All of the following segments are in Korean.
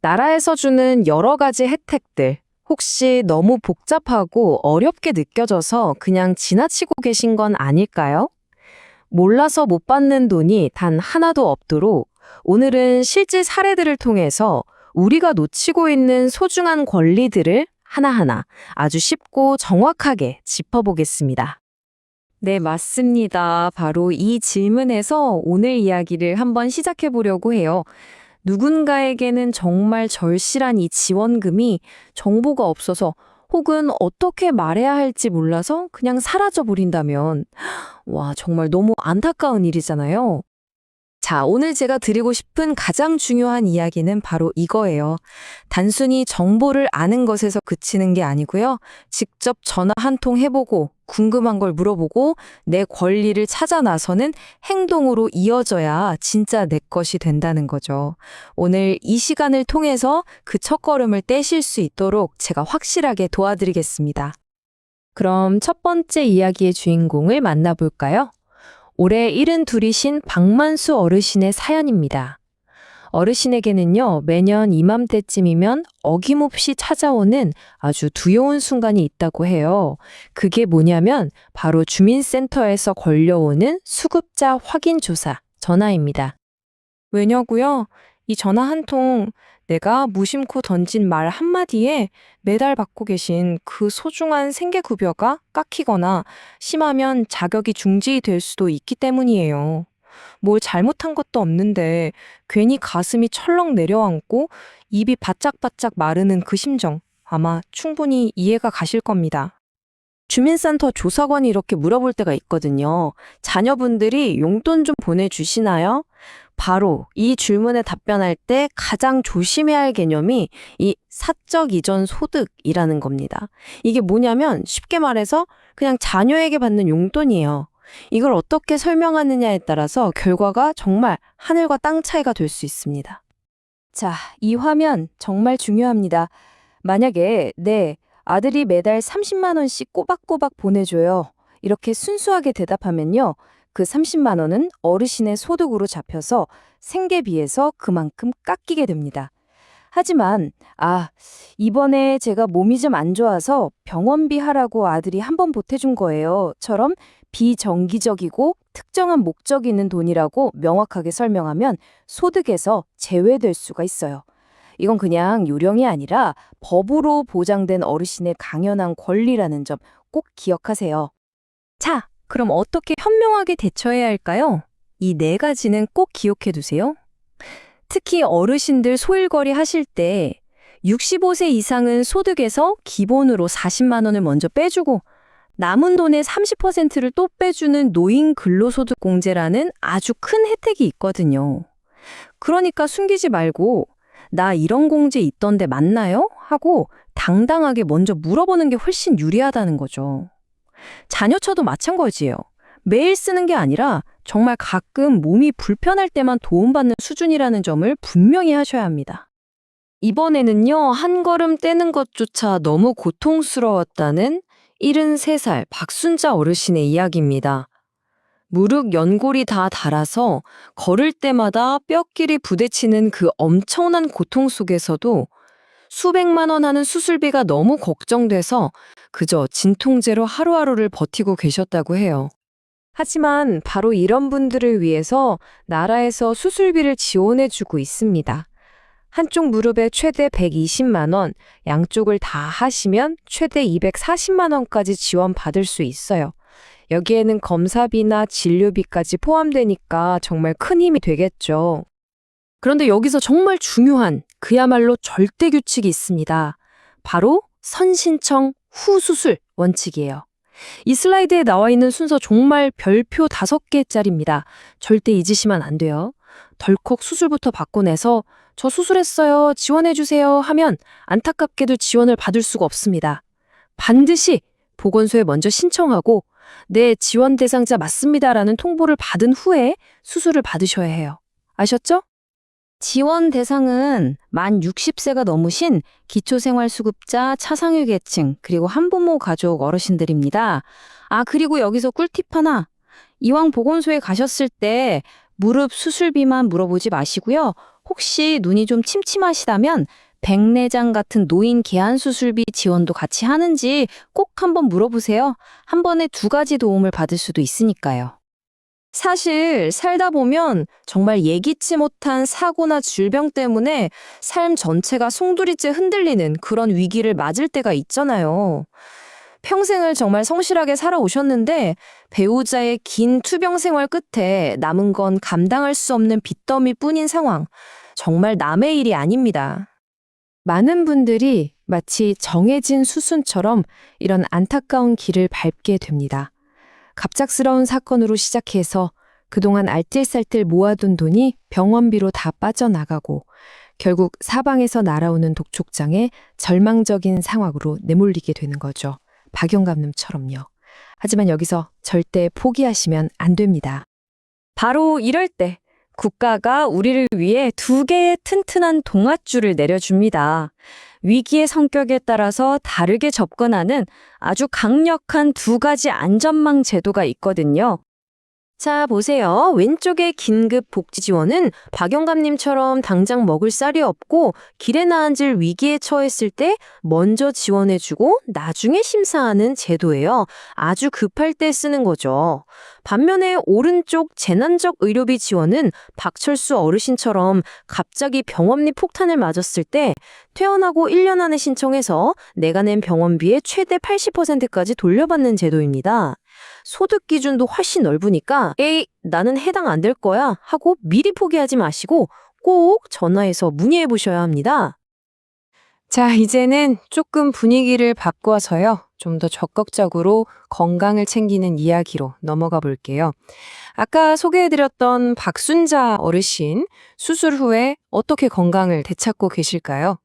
나라에서 주는 여러 가지 혜택들, 혹시 너무 복잡하고 어렵게 느껴져서 그냥 지나치고 계신 건 아닐까요? 몰라서 못 받는 돈이 단 하나도 없도록 오늘은 실제 사례들을 통해서 우리가 놓치고 있는 소중한 권리들을 하나하나 아주 쉽고 정확하게 짚어보겠습니다. 네, 맞습니다. 바로 이 질문에서 오늘 이야기를 한번 시작해 보려고 해요. 누군가에게는 정말 절실한 이 지원금이 정보가 없어서 혹은 어떻게 말해야 할지 몰라서 그냥 사라져 버린다면, 와, 정말 너무 안타까운 일이잖아요. 자, 오늘 제가 드리고 싶은 가장 중요한 이야기는 바로 이거예요. 단순히 정보를 아는 것에서 그치는 게 아니고요. 직접 전화 한 통 해보고 궁금한 걸 물어보고 내 권리를 찾아 나서는 행동으로 이어져야 진짜 내 것이 된다는 거죠. 오늘 이 시간을 통해서 그 첫걸음을 떼실 수 있도록 제가 확실하게 도와드리겠습니다. 그럼 첫 번째 이야기의 주인공을 만나볼까요? 올해 72이신 박만수 어르신의 사연입니다. 어르신에게는요, 매년 이맘때쯤이면 어김없이 찾아오는 아주 두려운 순간이 있다고 해요. 그게 뭐냐면 바로 주민센터에서 걸려오는 수급자 확인 조사 전화입니다. 왜냐고요? 이 전화 한 통 내가 무심코 던진 말 한마디에 매달 받고 계신 그 소중한 생계급여가 깎이거나 심하면 자격이 중지될 수도 있기 때문이에요. 뭘 잘못한 것도 없는데 괜히 가슴이 철렁 내려앉고 입이 바짝바짝 마르는 그 심정 아마 충분히 이해가 가실 겁니다. 주민센터 조사관이 이렇게 물어볼 때가 있거든요. 자녀분들이 용돈 좀 보내주시나요? 바로 이 질문에 답변할 때 가장 조심해야 할 개념이 이 사적 이전 소득이라는 겁니다. 이게 뭐냐면 쉽게 말해서 그냥 자녀에게 받는 용돈이에요. 이걸 어떻게 설명하느냐에 따라서 결과가 정말 하늘과 땅 차이가 될 수 있습니다. 자, 이 화면 정말 중요합니다. 만약에 아들이 매달 30만 원씩 꼬박꼬박 보내줘요. 이렇게 순수하게 대답하면요. 그 30만 원은 어르신의 소득으로 잡혀서 생계비에서 그만큼 깎이게 됩니다. 하지만 이번에 제가 몸이 좀 안 좋아서 병원비 하라고 아들이 한 번 보태준 거예요.처럼 비정기적이고 특정한 목적이 있는 돈이라고 명확하게 설명하면 소득에서 제외될 수가 있어요. 이건 그냥 요령이 아니라 법으로 보장된 어르신의 당연한 권리라는 점 꼭 기억하세요. 자, 그럼 어떻게 현명하게 대처해야 할까요? 이 네 가지는 꼭 기억해 두세요. 특히 어르신들 소일거리 하실 때 65세 이상은 소득에서 기본으로 40만 원을 먼저 빼주고 남은 돈의 30%를 또 빼주는 노인 근로소득 공제라는 아주 큰 혜택이 있거든요. 그러니까 숨기지 말고 나 이런 공제 있던데 맞나요? 하고 당당하게 먼저 물어보는 게 훨씬 유리하다는 거죠. 자녀처도 마찬가지예요. 매일 쓰는 게 아니라 정말 가끔 몸이 불편할 때만 도움받는 수준이라는 점을 분명히 하셔야 합니다. 이번에는요, 한 걸음 떼는 것조차 너무 고통스러웠다는 73살 박순자 어르신의 이야기입니다. 무릎 연골이 다 닳아서 걸을 때마다 뼈끼리 부대치는 그 엄청난 고통 속에서도 수백만 원 하는 수술비가 너무 걱정돼서 그저 진통제로 하루하루를 버티고 계셨다고 해요. 하지만 바로 이런 분들을 위해서 나라에서 수술비를 지원해주고 있습니다. 한쪽 무릎에 최대 120만 원, 양쪽을 다 하시면 최대 240만 원까지 지원받을 수 있어요. 여기에는 검사비나 진료비까지 포함되니까 정말 큰 힘이 되겠죠. 그런데 여기서 정말 중요한 그야말로 절대 규칙이 있습니다. 바로 선신청 후 수술 원칙이에요. 이 슬라이드에 나와 있는 순서 정말 별표 5개짜리입니다. 절대 잊으시면 안 돼요. 덜컥 수술부터 받고 내서 저 수술했어요, 지원해주세요 하면 안타깝게도 지원을 받을 수가 없습니다. 반드시 보건소에 먼저 신청하고 네, 지원 대상자 맞습니다라는 통보를 받은 후에 수술을 받으셔야 해요. 아셨죠? 지원 대상은 만 60세가 넘으신 기초생활수급자, 차상위 계층, 그리고 한부모 가족 어르신들입니다. 그리고 여기서 꿀팁 하나. 이왕 보건소에 가셨을 때 무릎 수술비만 물어보지 마시고요. 혹시 눈이 좀 침침하시다면 백내장 같은 노인 개안 수술비 지원도 같이 하는지 꼭 한번 물어보세요. 한 번에 두 가지 도움을 받을 수도 있으니까요. 사실 살다 보면 정말 예기치 못한 사고나 질병 때문에 삶 전체가 송두리째 흔들리는 그런 위기를 맞을 때가 있잖아요. 평생을 정말 성실하게 살아오셨는데 배우자의 긴 투병 생활 끝에 남은 건 감당할 수 없는 빚더미뿐인 상황. 정말 남의 일이 아닙니다. 많은 분들이 마치 정해진 수순처럼 이런 안타까운 길을 밟게 됩니다. 갑작스러운 사건으로 시작해서 그동안 알뜰살뜰 모아둔 돈이 병원비로 다 빠져나가고 결국 사방에서 날아오는 독촉장에 절망적인 상황으로 내몰리게 되는 거죠. 박영감님처럼요. 하지만 여기서 절대 포기하시면 안 됩니다. 바로 이럴 때 국가가 우리를 위해 두 개의 튼튼한 동아줄을 내려줍니다. 위기의 성격에 따라서 다르게 접근하는 아주 강력한 두 가지 안전망 제도가 있거든요. 자, 보세요. 왼쪽의 긴급 복지 지원은 박영감님처럼 당장 먹을 쌀이 없고 길에 나앉을 위기에 처했을 때 먼저 지원해주고 나중에 심사하는 제도예요. 아주 급할 때 쓰는 거죠. 반면에 오른쪽 재난적 의료비 지원은 박철수 어르신처럼 갑자기 병원비 폭탄을 맞았을 때 퇴원하고 1년 안에 신청해서 내가 낸 병원비의 최대 80%까지 돌려받는 제도입니다. 소득 기준도 훨씬 넓으니까 에이, 나는 해당 안 될 거야 하고 미리 포기하지 마시고 꼭 전화해서 문의해 보셔야 합니다. 자, 이제는 조금 분위기를 바꿔서요. 좀 더 적극적으로 건강을 챙기는 이야기로 넘어가 볼게요. 아까 소개해드렸던 박순자 어르신 수술 후에 어떻게 건강을 되찾고 계실까요?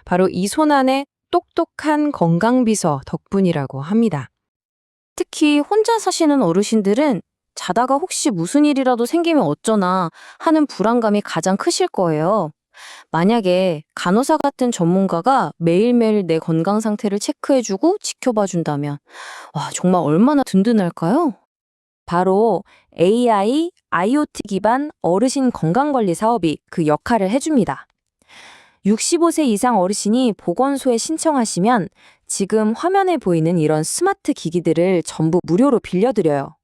바로 이 손안의 똑똑한 건강비서 덕분이라고 합니다. 특히 혼자 사시는 어르신들은 자다가 혹시 무슨 일이라도 생기면 어쩌나 하는 불안감이 가장 크실 거예요. 만약에 간호사 같은 전문가가 매일매일 내 건강 상태를 체크해주고 지켜봐준다면, 와, 정말 얼마나 든든할까요? 바로 AI, IoT 기반 어르신 건강관리 사업이 그 역할을 해줍니다. 65세 이상 어르신이 보건소에 신청하시면 지금 화면에 보이는 이런 스마트 기기들을 전부 무료로 빌려드려요.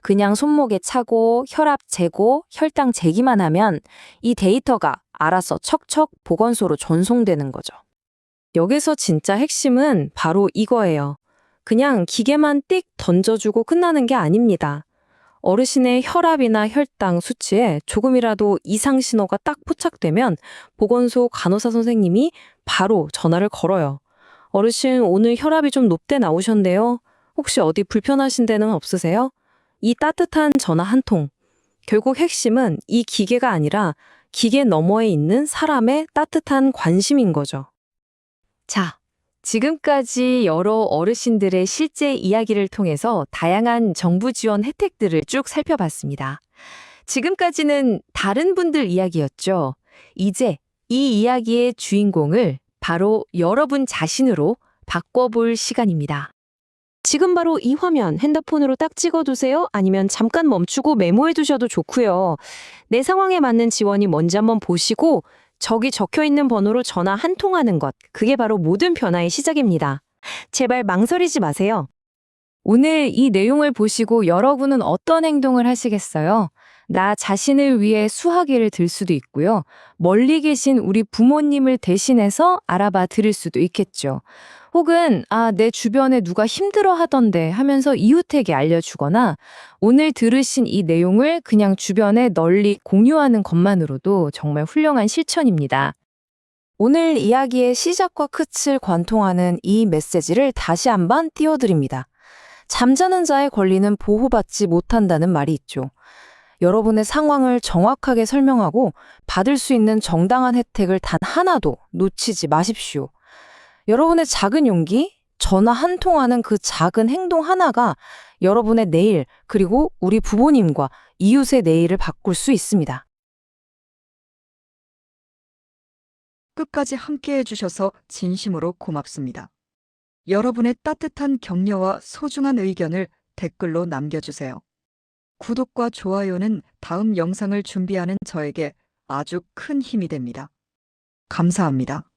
그냥 손목에 차고 혈압 재고 혈당 재기만 하면 이 데이터가 알아서 척척 보건소로 전송되는 거죠. 여기서 진짜 핵심은 바로 이거예요. 그냥 기계만 띡 던져주고 끝나는 게 아닙니다. 어르신의 혈압이나 혈당 수치에 조금이라도 이상 신호가 딱 포착되면 보건소 간호사 선생님이 바로 전화를 걸어요. 어르신 오늘 혈압이 좀 높대 나오셨는데요. 혹시 어디 불편하신 데는 없으세요? 이 따뜻한 전화 한 통. 결국 핵심은 이 기계가 아니라 기계 너머에 있는 사람의 따뜻한 관심인 거죠. 자, 지금까지 여러 어르신들의 실제 이야기를 통해서 다양한 정부 지원 혜택들을 쭉 살펴봤습니다. 지금까지는 다른 분들 이야기였죠. 이제 이 이야기의 주인공을 바로 여러분 자신으로 바꿔볼 시간입니다. 지금 바로 이 화면 핸드폰으로 딱 찍어두세요. 아니면 잠깐 멈추고 메모해두셔도 좋고요. 내 상황에 맞는 지원이 뭔지 한번 보시고 저기 적혀있는 번호로 전화 한 통하는 것, 그게 바로 모든 변화의 시작입니다. 제발 망설이지 마세요. 오늘 이 내용을 보시고 여러분은 어떤 행동을 하시겠어요? 나 자신을 위해 수화기를 들 수도 있고요. 멀리 계신 우리 부모님을 대신해서 알아봐 드릴 수도 있겠죠. 혹은 내 주변에 누가 힘들어 하던데 하면서 이웃에게 알려주거나 오늘 들으신 이 내용을 그냥 주변에 널리 공유하는 것만으로도 정말 훌륭한 실천입니다. 오늘 이야기의 시작과 끝을 관통하는 이 메시지를 다시 한번 띄워드립니다. 잠자는 자의 권리는 보호받지 못한다는 말이 있죠. 여러분의 상황을 정확하게 설명하고 받을 수 있는 정당한 혜택을 단 하나도 놓치지 마십시오. 여러분의 작은 용기, 전화 한 통하는 그 작은 행동 하나가 여러분의 내일, 그리고 우리 부모님과 이웃의 내일을 바꿀 수 있습니다. 끝까지 함께 해주셔서 진심으로 고맙습니다. 여러분의 따뜻한 격려와 소중한 의견을 댓글로 남겨주세요. 구독과 좋아요는 다음 영상을 준비하는 저에게 아주 큰 힘이 됩니다. 감사합니다.